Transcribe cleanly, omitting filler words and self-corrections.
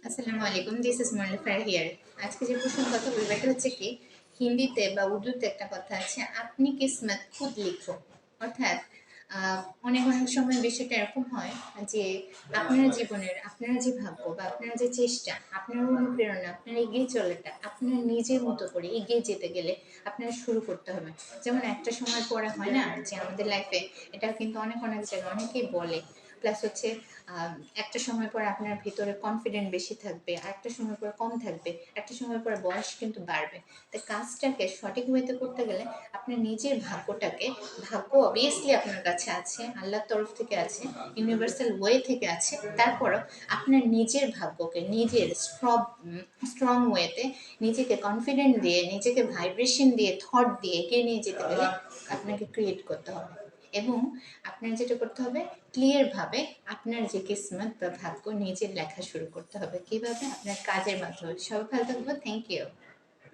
আসসালামু আলাইকুম, this is মুনলিফার here. আজকে যে প্রসঙ্গে কথা বলবো এটা হচ্ছে কি, হিন্দিতে বা উর্দুতে একটা কথা আছে, আপনি কিসমত খুদ লিখো। অর্থাৎ অনেক অনেক সময় বিষয়টা এরকম হয় যে আপনার জীবনের আপনার যে ভাগ্য বা আপনার যে চেষ্টা, আপনার অনুপ্রেরণা, আপনার এগিয়ে চলাটা আপনার নিজের মতো করে এগিয়ে যেতে গেলে আপনার শুরু করতে হবে। যেমন একটা সময় পরে হয় না যে আমাদের লাইফে, এটা কিন্তু অনেক অনেক জায়গায় অনেকেই বলে। প্লাস হচ্ছে একটা সময় পর আপনার ভিতরে কনফিডেন্ট বেশি থাকবে, আর একটা সময় পর কম থাকবে, একটা সময় পর বয়স কিন্তু বাড়বে। তাই কাজটাকে সঠিক ওয়েতে করতে গেলে আপনার নিজের ভাগ্যটাকে, ভাগ্য অবভিয়াসলি আপনার কাছে আছে, আল্লাহর তরফ থেকে আছে, ইউনিভার্সাল ওয়ে থেকে আছে, তারপরও আপনার নিজের ভাগ্যকে নিজের স্ট্রং ওয়েতে নিজেকে কনফিডেন্ট দিয়ে, নিজেকে ভাইব্রেশন দিয়ে, থট দিয়ে এগিয়ে নিয়ে যেতে গেলে আপনাকে ক্রিয়েট করতে হবে। এবং আপনার যেটা করতে হবে, ক্লিয়ার ভাবে আপনার যে কিসমত বা ভাগ্য নিজের লেখা শুরু করতে হবে। কিভাবে? আপনার কাজের মাধ্যমে। সবাই ভালো থাকবো। Thank you.